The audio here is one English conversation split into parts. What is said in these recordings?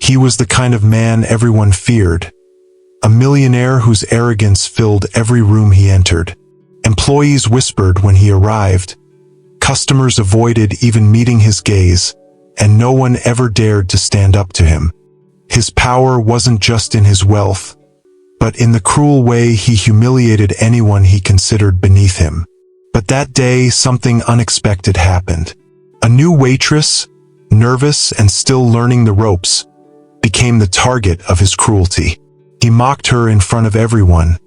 He was the kind of man everyone feared, a millionaire whose arrogance filled every room he entered. Employees whispered when he arrived, customers avoided even meeting his gaze, and no one ever dared to stand up to him. His power wasn't just in his wealth, but in the cruel way he humiliated anyone he considered beneath him. But that day, something unexpected happened. A new waitress, nervous and still learning the ropes, became the target of his cruelty. He mocked her in front of everyone,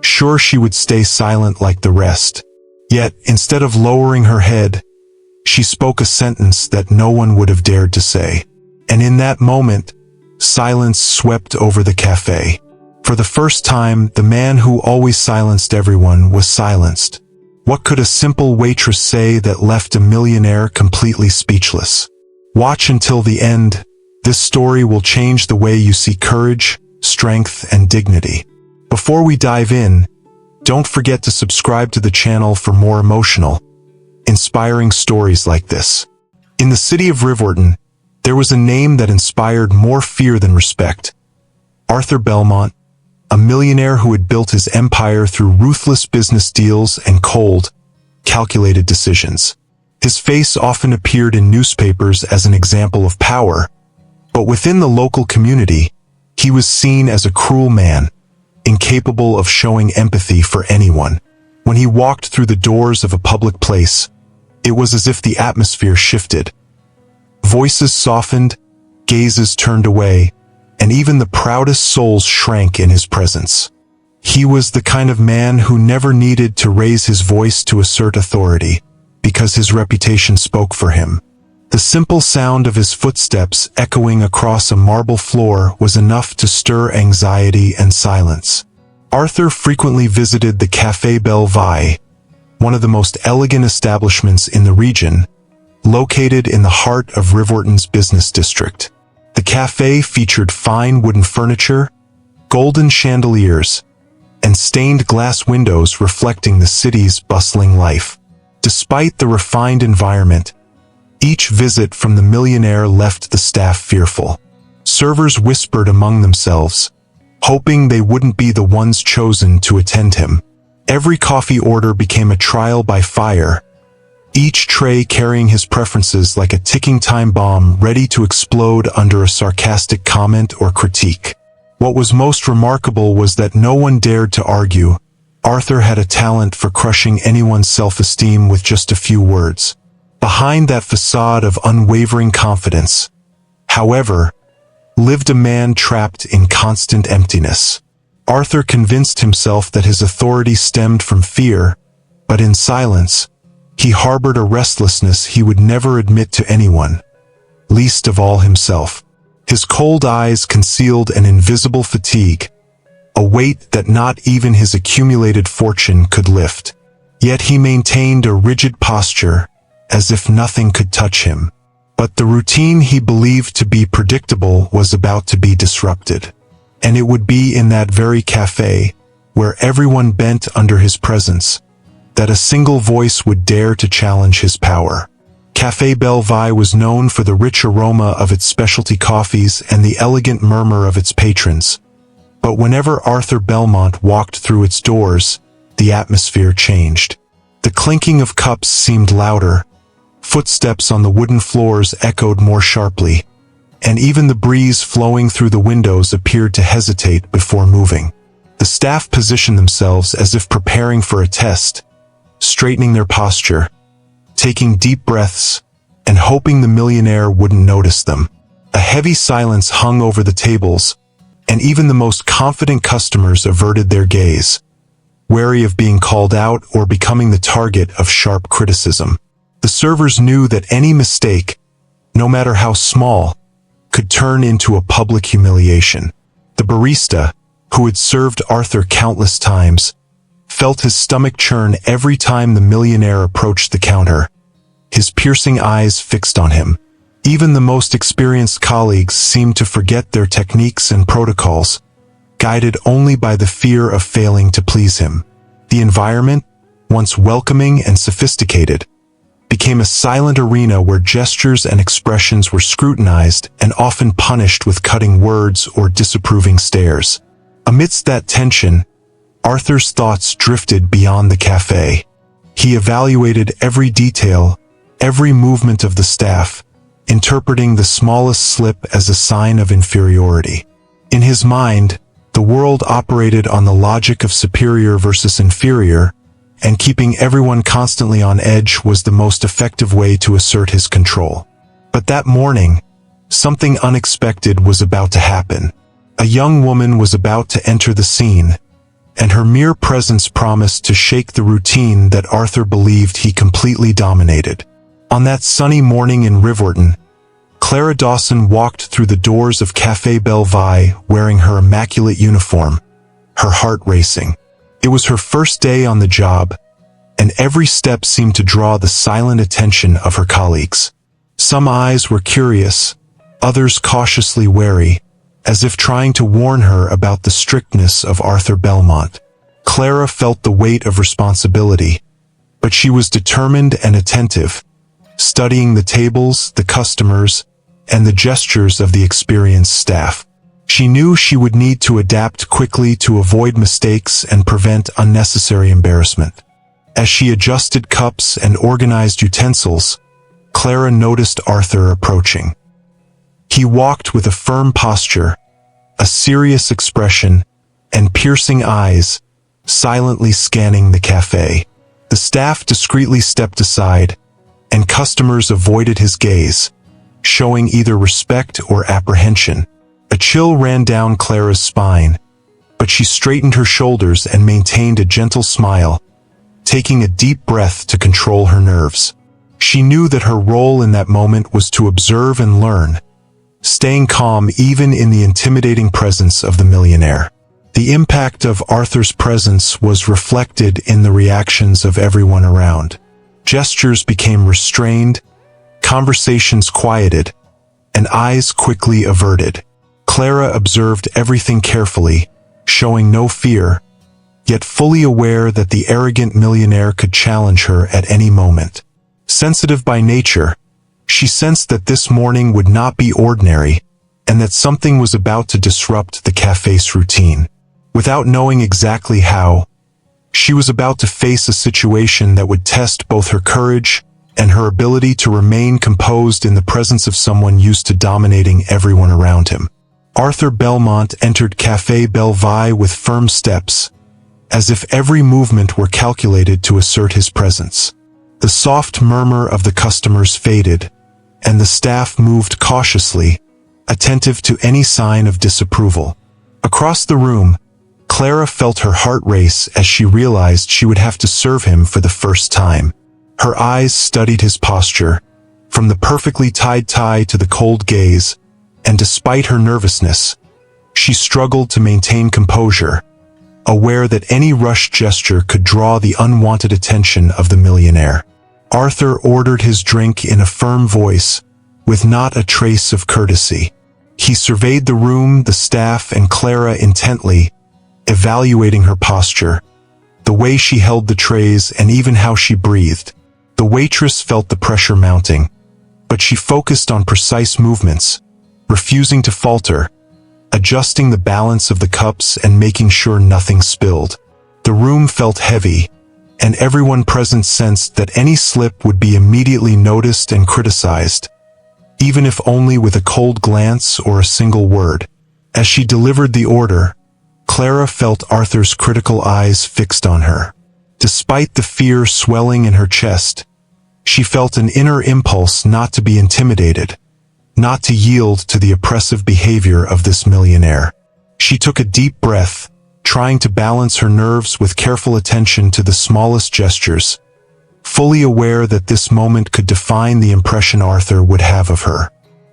sure she would stay silent like the rest. Yet, instead of lowering her head, she spoke a sentence that no one would have dared to say. And in that moment, silence swept over the cafe. For the first time, the man who always silenced everyone was silenced. What could a simple waitress say that left a millionaire completely speechless? Watch until the end. This story will change the way you see courage, strength, and dignity. Before we dive in, don't forget to subscribe to the channel for more emotional, inspiring stories like this. In the city of Riverdon, there was a name that inspired more fear than respect. Arthur Bellmont, a millionaire who had built his empire through ruthless business deals and cold, calculated decisions. His face often appeared in newspapers as an example of power, but within the local community, he was seen as a cruel man, incapable of showing empathy for anyone. When he walked through the doors of a public place, it was as if the atmosphere shifted. Voices softened, gazes turned away, and even the proudest souls shrank in his presence. He was the kind of man who never needed to raise his voice to assert authority, because his reputation spoke for him. The simple sound of his footsteps echoing across a marble floor was enough to stir anxiety and silence. Arthur frequently visited the Café Bellevue, one of the most elegant establishments in the region, located in the heart of Riverdon's business district. The cafe featured fine wooden furniture, golden chandeliers, and stained glass windows reflecting the city's bustling life. Despite the refined environment, each visit from the millionaire left the staff fearful. Servers whispered among themselves, hoping they wouldn't be the ones chosen to attend him. Every coffee order became a trial by fire, each tray carrying his preferences like a ticking time bomb ready to explode under a sarcastic comment or critique. What was most remarkable was that no one dared to argue. Arthur had a talent for crushing anyone's self-esteem with just a few words. Behind that facade of unwavering confidence, however, lived a man trapped in constant emptiness. Arthur convinced himself that his authority stemmed from fear, but in silence, he harbored a restlessness he would never admit to anyone, least of all himself. His cold eyes concealed an invisible fatigue, a weight that not even his accumulated fortune could lift. Yet he maintained a rigid posture, as if nothing could touch him. But the routine he believed to be predictable was about to be disrupted. And it would be in that very cafe, where everyone bent under his presence, that a single voice would dare to challenge his power. Café Bellevue was known for the rich aroma of its specialty coffees and the elegant murmur of its patrons. But whenever Arthur Bellmont walked through its doors, the atmosphere changed. The clinking of cups seemed louder, footsteps on the wooden floors echoed more sharply, and even the breeze flowing through the windows appeared to hesitate before moving. The staff positioned themselves as if preparing for a test, straightening their posture, taking deep breaths, and hoping the millionaire wouldn't notice them. A heavy silence hung over the tables, and even the most confident customers averted their gaze, wary of being called out or becoming the target of sharp criticism. The servers knew that any mistake, no matter how small, could turn into a public humiliation. The barista, who had served Arthur countless times, felt his stomach churn every time the millionaire approached the counter, his piercing eyes fixed on him. Even the most experienced colleagues seemed to forget their techniques and protocols, guided only by the fear of failing to please him. The environment, once welcoming and sophisticated, became a silent arena where gestures and expressions were scrutinized and often punished with cutting words or disapproving stares. Amidst that tension, Arthur's thoughts drifted beyond the cafe. He evaluated every detail, every movement of the staff, interpreting the smallest slip as a sign of inferiority. In his mind, the world operated on the logic of superior versus inferior, and keeping everyone constantly on edge was the most effective way to assert his control. But that morning, something unexpected was about to happen. A young woman was about to enter the scene, and her mere presence promised to shake the routine that Arthur believed he completely dominated. On that sunny morning in Riverton, Clara Dawson walked through the doors of Café Bellevue wearing her immaculate uniform, her heart racing. It was her first day on the job, and every step seemed to draw the silent attention of her colleagues. Some eyes were curious, others cautiously wary, as if trying to warn her about the strictness of Arthur Bellmont. Clara felt the weight of responsibility, but she was determined and attentive, studying the tables, the customers, and the gestures of the experienced staff. She knew she would need to adapt quickly to avoid mistakes and prevent unnecessary embarrassment. As she adjusted cups and organized utensils, Clara noticed Arthur approaching. He walked with a firm posture, a serious expression, and piercing eyes, silently scanning the cafe. The staff discreetly stepped aside, and customers avoided his gaze, showing either respect or apprehension. A chill ran down Clara's spine, but she straightened her shoulders and maintained a gentle smile, taking a deep breath to control her nerves. She knew that her role in that moment was to observe and learn, staying calm even in the intimidating presence of the millionaire. The impact of Arthur's presence was reflected in the reactions of everyone around. Gestures became restrained, conversations quieted, and eyes quickly averted. Clara observed everything carefully, showing no fear, yet fully aware that the arrogant millionaire could challenge her at any moment. Sensitive by nature, she sensed that this morning would not be ordinary, and that something was about to disrupt the cafe's routine. Without knowing exactly how, she was about to face a situation that would test both her courage and her ability to remain composed in the presence of someone used to dominating everyone around him. Arthur Bellmont entered Café Bellevue with firm steps, as if every movement were calculated to assert his presence. The soft murmur of the customers faded, and the staff moved cautiously, attentive to any sign of disapproval. Across the room, Clara felt her heart race as she realized she would have to serve him for the first time. Her eyes studied his posture, from the perfectly tied tie to the cold gaze, and despite her nervousness, she struggled to maintain composure, aware that any rushed gesture could draw the unwanted attention of the millionaire. Arthur ordered his drink in a firm voice, with not a trace of courtesy. He surveyed the room, the staff, and Clara intently, evaluating her posture, the way she held the trays, and even how she breathed. The waitress felt the pressure mounting, but she focused on precise movements, refusing to falter, adjusting the balance of the cups and making sure nothing spilled. The room felt heavy, and everyone present sensed that any slip would be immediately noticed and criticized, even if only with a cold glance or a single word. As she delivered the order, Clara felt Arthur's critical eyes fixed on her. Despite the fear swelling in her chest, she felt an inner impulse not to be intimidated, not to yield to the oppressive behavior of this millionaire. She took a deep breath, trying to balance her nerves with careful attention to the smallest gestures, fully aware that this moment could define the impression Arthur would have of her.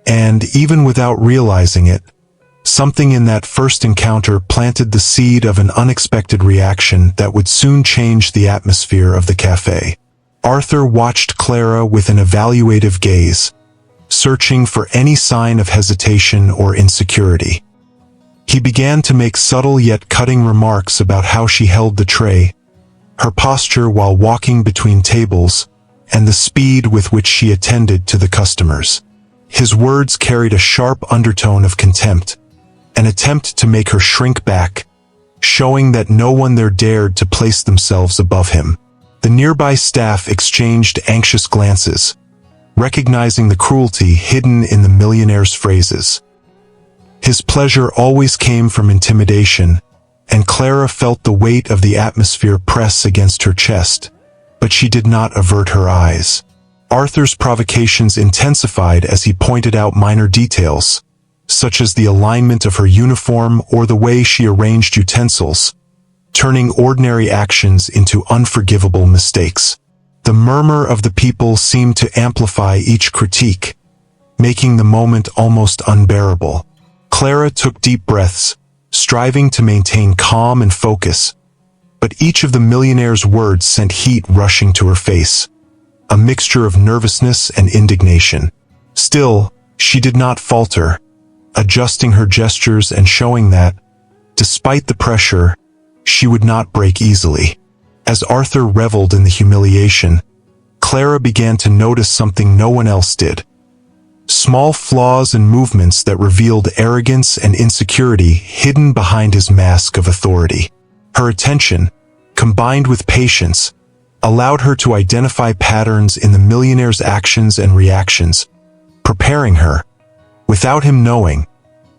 And even without realizing it, something in that first encounter planted the seed of an unexpected reaction that would soon change the atmosphere of the cafe. Arthur watched Clara with an evaluative gaze, searching for any sign of hesitation or insecurity. He began to make subtle yet cutting remarks about how she held the tray, her posture while walking between tables, and the speed with which she attended to the customers. His words carried a sharp undertone of contempt, an attempt to make her shrink back, showing that no one there dared to place themselves above him. The nearby staff exchanged anxious glances, recognizing the cruelty hidden in the millionaire's phrases. His pleasure always came from intimidation, and Clara felt the weight of the atmosphere press against her chest, but she did not avert her eyes. Arthur's provocations intensified as he pointed out minor details, such as the alignment of her uniform or the way she arranged utensils, turning ordinary actions into unforgivable mistakes. The murmur of the people seemed to amplify each critique, making the moment almost unbearable. Clara took deep breaths, striving to maintain calm and focus, but each of the millionaire's words sent heat rushing to her face, a mixture of nervousness and indignation. Still, she did not falter, adjusting her gestures and showing that, despite the pressure, she would not break easily. As Arthur reveled in the humiliation, Clara began to notice something no one else did. Small flaws and movements that revealed arrogance and insecurity hidden behind his mask of authority. Her attention, combined with patience, allowed her to identify patterns in the millionaire's actions and reactions, preparing her, without him knowing,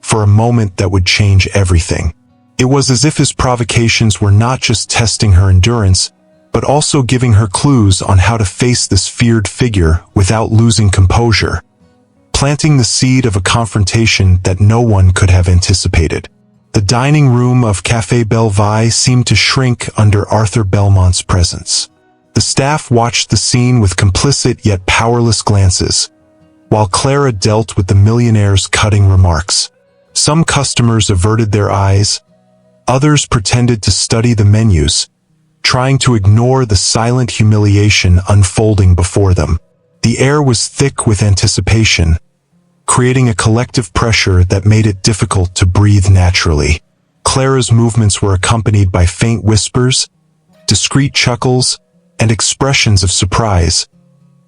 for a moment that would change everything. It was as if his provocations were not just testing her endurance, but also giving her clues on how to face this feared figure without losing composure, planting the seed of a confrontation that no one could have anticipated. The dining room of Café Belleville seemed to shrink under Arthur Bellmont's presence. The staff watched the scene with complicit yet powerless glances, while Clara dealt with the millionaire's cutting remarks. Some customers averted their eyes, others pretended to study the menus, trying to ignore the silent humiliation unfolding before them. The air was thick with anticipation, creating a collective pressure that made it difficult to breathe naturally. Clara's movements were accompanied by faint whispers, discreet chuckles, and expressions of surprise,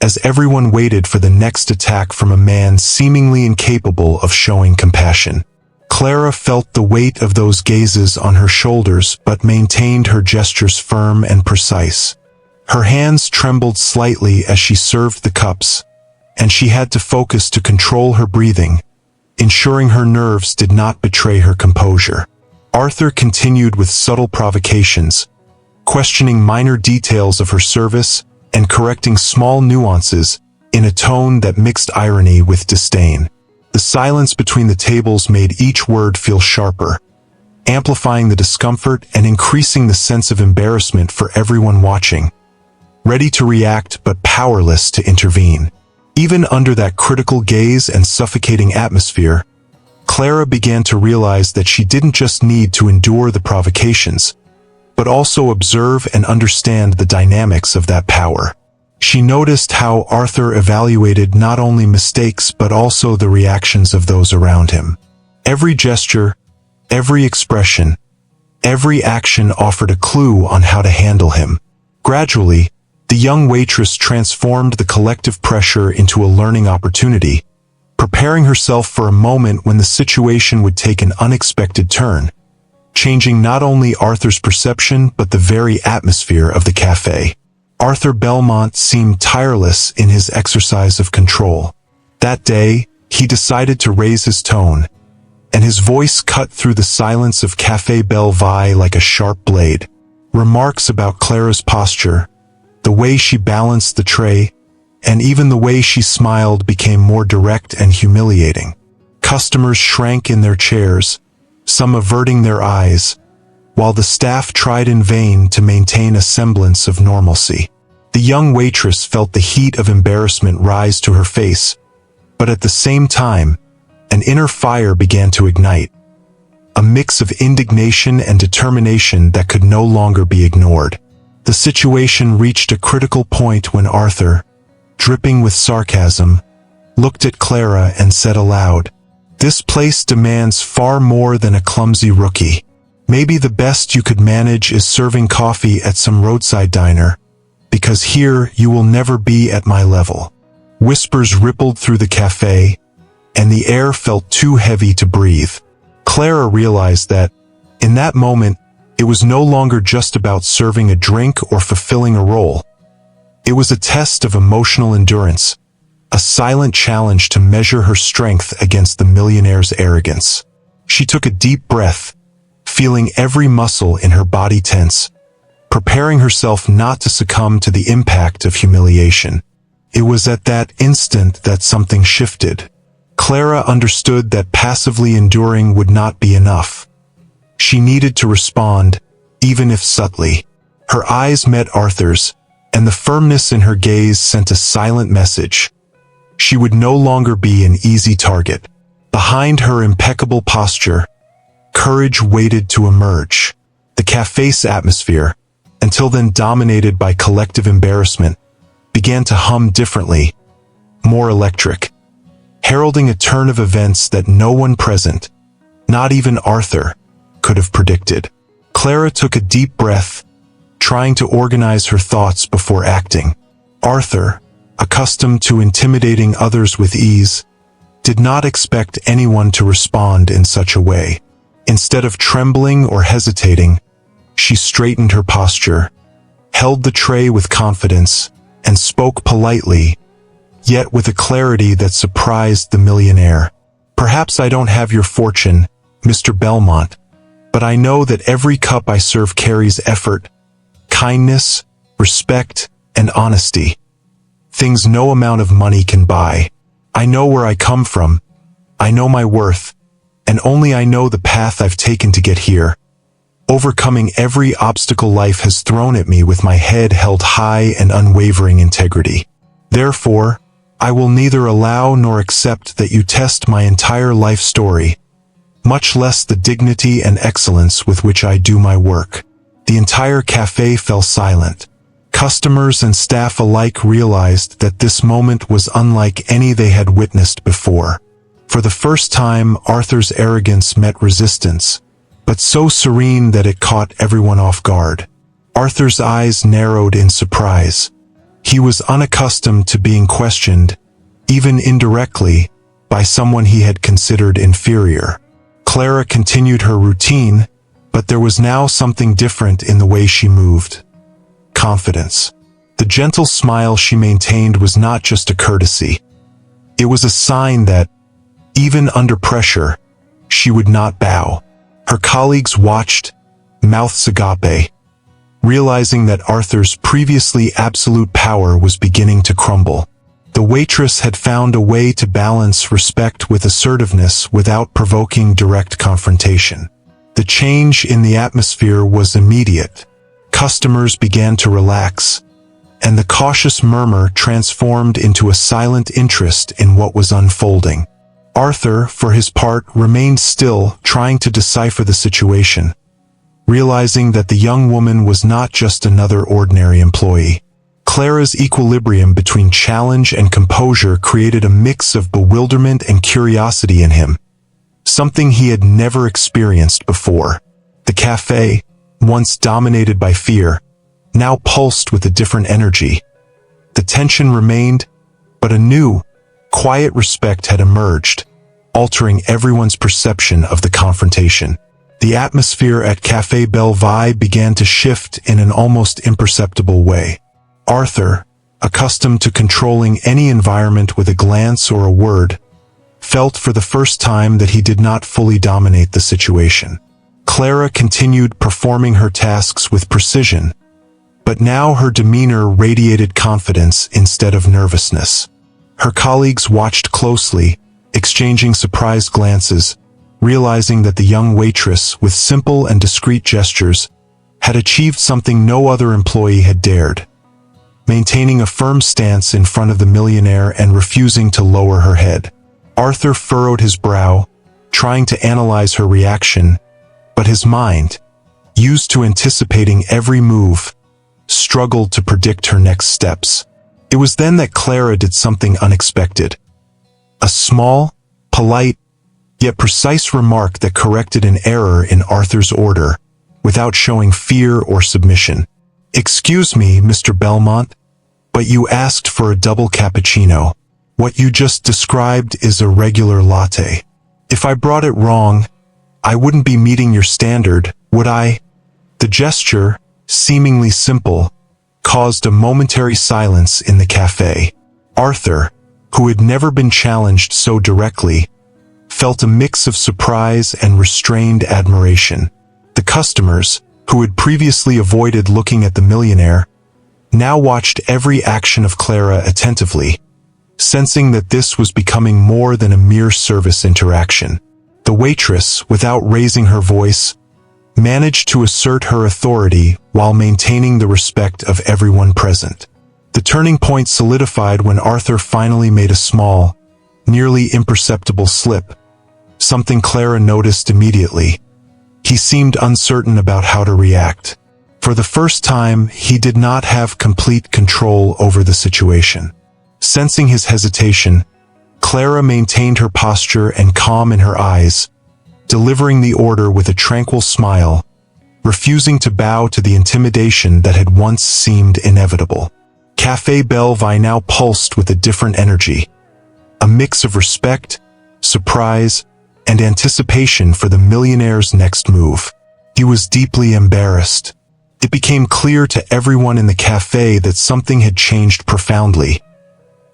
as everyone waited for the next attack from a man seemingly incapable of showing compassion. Clara felt the weight of those gazes on her shoulders but maintained her gestures firm and precise. Her hands trembled slightly as she served the cups, and she had to focus to control her breathing, ensuring her nerves did not betray her composure. Arthur continued with subtle provocations, questioning minor details of her service and correcting small nuances in a tone that mixed irony with disdain. The silence between the tables made each word feel sharper, amplifying the discomfort and increasing the sense of embarrassment for everyone watching, ready to react but powerless to intervene. Even under that critical gaze and suffocating atmosphere, Clara began to realize that she didn't just need to endure the provocations, but also observe and understand the dynamics of that power. She noticed how Arthur evaluated not only mistakes but also the reactions of those around him. Every gesture, every expression, every action offered a clue on how to handle him. Gradually, the young waitress transformed the collective pressure into a learning opportunity, preparing herself for a moment when the situation would take an unexpected turn, changing not only Arthur's perception but the very atmosphere of the café. Arthur Bellmont seemed tireless in his exercise of control. That day, he decided to raise his tone, and his voice cut through the silence of Café Belleville like a sharp blade. Remarks about Clara's posture, the way she balanced the tray, and even the way she smiled became more direct and humiliating. Customers shrank in their chairs, some averting their eyes, while the staff tried in vain to maintain a semblance of normalcy. The young waitress felt the heat of embarrassment rise to her face, but at the same time, an inner fire began to ignite, a mix of indignation and determination that could no longer be ignored. The situation reached a critical point when Arthur, dripping with sarcasm, looked at Clara and said aloud, "This place demands far more than a clumsy rookie. Maybe the best you could manage is serving coffee at some roadside diner, because here you will never be at my level." Whispers rippled through the cafe, and the air felt too heavy to breathe. Clara realized that, in that moment, it was no longer just about serving a drink or fulfilling a role. It was a test of emotional endurance, a silent challenge to measure her strength against the millionaire's arrogance. She took a deep breath, feeling every muscle in her body tense, preparing herself not to succumb to the impact of humiliation. It was at that instant that something shifted. Clara understood that passively enduring would not be enough. She needed to respond, even if subtly. Her eyes met Arthur's, and the firmness in her gaze sent a silent message. She would no longer be an easy target. Behind her impeccable posture, courage waited to emerge. The cafe's atmosphere, until then dominated by collective embarrassment, began to hum differently, more electric, heralding a turn of events that no one present, not even Arthur, could have predicted. Clara took a deep breath, trying to organize her thoughts before acting. Arthur, accustomed to intimidating others with ease, did not expect anyone to respond in such a way. Instead of trembling or hesitating, she straightened her posture, held the tray with confidence, and spoke politely, yet with a clarity that surprised the millionaire. "Perhaps I don't have your fortune, Mr. Bellmont, but I know that every cup I serve carries effort, kindness, respect, and honesty. Things no amount of money can buy. I know where I come from, I know my worth, and only I know the path I've taken to get here, overcoming every obstacle life has thrown at me with my head held high and unwavering integrity. Therefore, I will neither allow nor accept that you test my entire life story, much less the dignity and excellence with which I do my work." The entire cafe fell silent. Customers and staff alike realized that this moment was unlike any they had witnessed before. For the first time, Arthur's arrogance met resistance, but so serene that it caught everyone off guard. Arthur's eyes narrowed in surprise. He was unaccustomed to being questioned, even indirectly, by someone he had considered inferior. Clara continued her routine, but there was now something different in the way she moved. Confidence. The gentle smile she maintained was not just a courtesy. It was a sign that, even under pressure, she would not bow. Her colleagues watched, mouths agape, realizing that Arthur's previously absolute power was beginning to crumble. The waitress had found a way to balance respect with assertiveness without provoking direct confrontation. The change in the atmosphere was immediate. Customers began to relax, and the cautious murmur transformed into a silent interest in what was unfolding. Arthur, for his part, remained still, trying to decipher the situation, realizing that the young woman was not just another ordinary employee. Clara's equilibrium between challenge and composure created a mix of bewilderment and curiosity in him, something he had never experienced before. The cafe, once dominated by fear, now pulsed with a different energy. The tension remained, but a new, quiet respect had emerged, altering everyone's perception of the confrontation. The atmosphere at Café Belleville began to shift in an almost imperceptible way. Arthur, accustomed to controlling any environment with a glance or a word, felt for the first time that he did not fully dominate the situation. Clara continued performing her tasks with precision, but now her demeanor radiated confidence instead of nervousness. Her colleagues watched closely, exchanging surprised glances, realizing that the young waitress, with simple and discreet gestures, had achieved something no other employee had dared, maintaining a firm stance in front of the millionaire and refusing to lower her head. Arthur furrowed his brow, trying to analyze her reaction, but his mind, used to anticipating every move, struggled to predict her next steps. It was then that Clara did something unexpected. A small, polite, yet precise remark that corrected an error in Arthur's order, without showing fear or submission. "Excuse me, Mr. Bellmont, but you asked for a double cappuccino. What you just described is a regular latte. If I brought it wrong, I wouldn't be meeting your standard, would I?" The gesture, seemingly simple, caused a momentary silence in the cafe. Arthur, who had never been challenged so directly, felt a mix of surprise and restrained admiration. The customers, who had previously avoided looking at the millionaire, now watched every action of Clara attentively, sensing that this was becoming more than a mere service interaction. The waitress, without raising her voice, managed to assert her authority while maintaining the respect of everyone present. The turning point solidified when Arthur finally made a small, nearly imperceptible slip, something Clara noticed immediately. He seemed uncertain about how to react. For the first time, he did not have complete control over the situation. Sensing his hesitation, Clara maintained her posture and calm in her eyes, delivering the order with a tranquil smile, refusing to bow to the intimidation that had once seemed inevitable. Café Bellevue now pulsed with a different energy, a mix of respect, surprise, and anticipation for the millionaire's next move. He was deeply embarrassed. It became clear to everyone in the cafe that something had changed profoundly.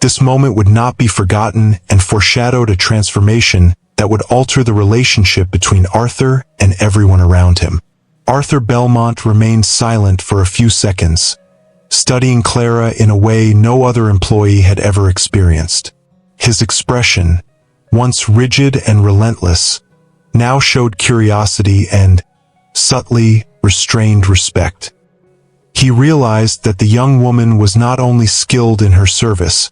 This moment would not be forgotten and foreshadowed a transformation that would alter the relationship between Arthur and everyone around him. Arthur Bellmont remained silent for a few seconds, studying Clara in a way no other employee had ever experienced. His expression, once rigid and relentless, now showed curiosity and, subtly, restrained respect. He realized that the young woman was not only skilled in her service,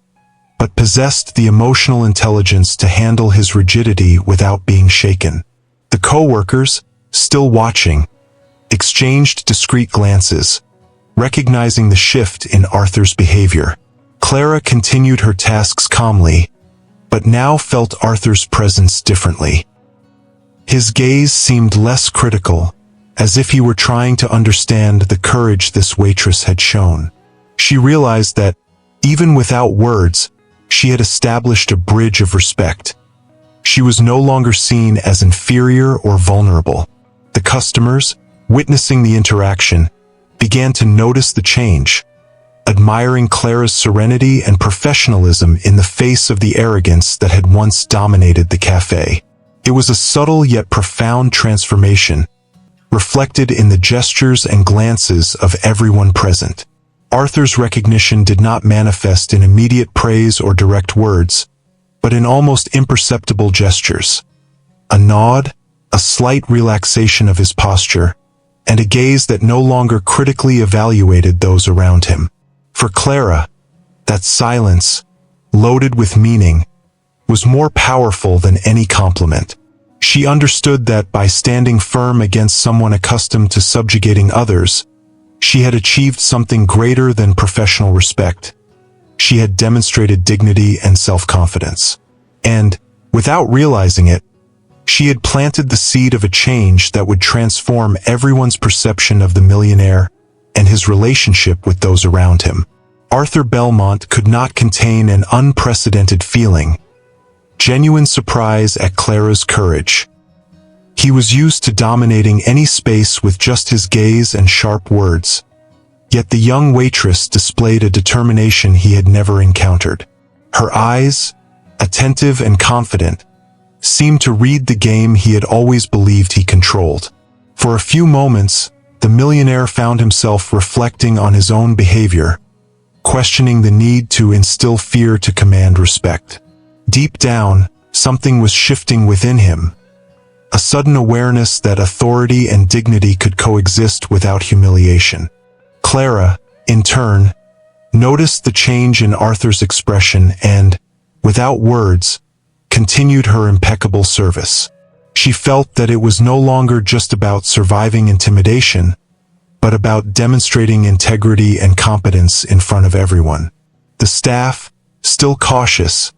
but possessed the emotional intelligence to handle his rigidity without being shaken. The co-workers, still watching, exchanged discreet glances, recognizing the shift in Arthur's behavior. Clara continued her tasks calmly, but now felt Arthur's presence differently. His gaze seemed less critical, as if he were trying to understand the courage this waitress had shown. She realized that, even without words, she had established a bridge of respect. She was no longer seen as inferior or vulnerable. The customers, witnessing the interaction, began to notice the change, admiring Clara's serenity and professionalism in the face of the arrogance that had once dominated the cafe. It was a subtle yet profound transformation, reflected in the gestures and glances of everyone present. Arthur's recognition did not manifest in immediate praise or direct words, but in almost imperceptible gestures. A nod, a slight relaxation of his posture, and a gaze that no longer critically evaluated those around him. For Clara, that silence, loaded with meaning, was more powerful than any compliment. She understood that by standing firm against someone accustomed to subjugating others, she had achieved something greater than professional respect. She had demonstrated dignity and self-confidence. And, without realizing it, she had planted the seed of a change that would transform everyone's perception of the millionaire and his relationship with those around him. Arthur Bellmont could not contain an unprecedented feeling, genuine surprise at Clara's courage. He was used to dominating any space with just his gaze and sharp words, yet the young waitress displayed a determination he had never encountered. Her eyes, attentive and confident, seemed to read the game he had always believed he controlled. For a few moments, the millionaire found himself reflecting on his own behavior, questioning the need to instill fear to command respect. Deep down, something was shifting within him, a sudden awareness that authority and dignity could coexist without humiliation. Clara, in turn, noticed the change in Arthur's expression and, without words, continued her impeccable service. She felt that it was no longer just about surviving intimidation, but about demonstrating integrity and competence in front of everyone. The staff, still cautious,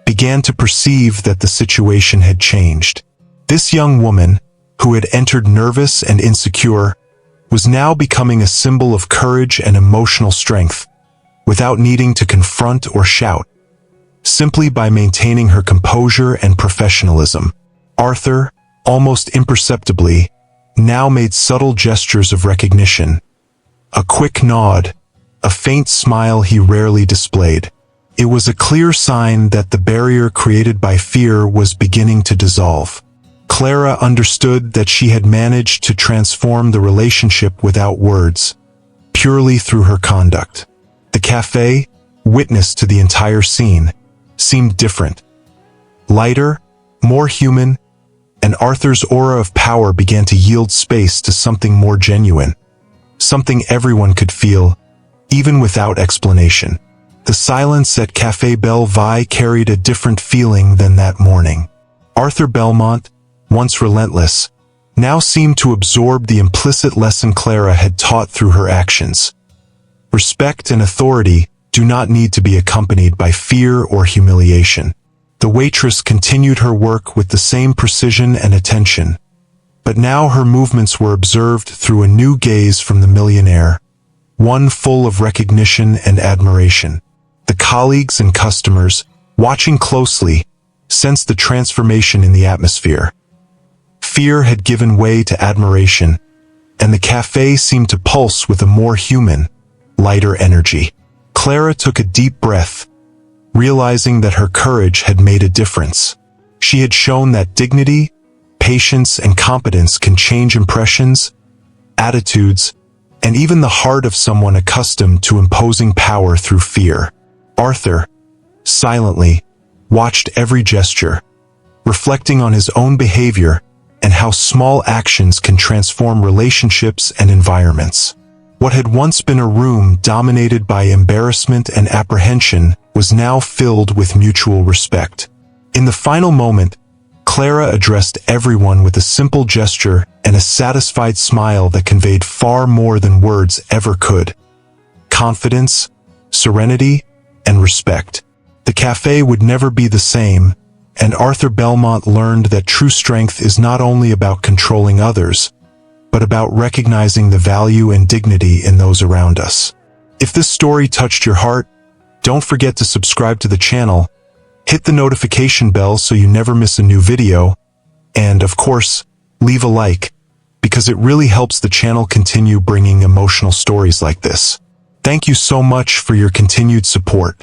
began to perceive that the situation had changed. This young woman, who had entered nervous and insecure, was now becoming a symbol of courage and emotional strength, without needing to confront or shout. Simply by maintaining her composure and professionalism, Arthur, almost imperceptibly, now made subtle gestures of recognition. A quick nod, a faint smile he rarely displayed. It was a clear sign that the barrier created by fear was beginning to dissolve. Clara understood that she had managed to transform the relationship without words, purely through her conduct. The café, witness to the entire scene, seemed different. Lighter, more human, and Arthur's aura of power began to yield space to something more genuine. Something everyone could feel, even without explanation. The silence at Café Belleville carried a different feeling than that morning. Arthur Bellmont, once relentless, now seemed to absorb the implicit lesson Clara had taught through her actions. Respect and authority do not need to be accompanied by fear or humiliation. The waitress continued her work with the same precision and attention, but now her movements were observed through a new gaze from the millionaire, one full of recognition and admiration. The colleagues and customers, watching closely, sensed the transformation in the atmosphere. Fear had given way to admiration, and the café seemed to pulse with a more human, lighter energy. Clara took a deep breath, realizing that her courage had made a difference. She had shown that dignity, patience, and competence can change impressions, attitudes, and even the heart of someone accustomed to imposing power through fear. Arthur, silently, watched every gesture, reflecting on his own behavior and how small actions can transform relationships and environments. What had once been a room dominated by embarrassment and apprehension was now filled with mutual respect. In the final moment, Clara addressed everyone with a simple gesture and a satisfied smile that conveyed far more than words ever could. Confidence, serenity, and respect. The café would never be the same, and Arthur Bellmont learned that true strength is not only about controlling others, but about recognizing the value and dignity in those around us. If this story touched your heart, don't forget to subscribe to the channel, hit the notification bell so you never miss a new video, and, of course, leave a like, because it really helps the channel continue bringing emotional stories like this. Thank you so much for your continued support.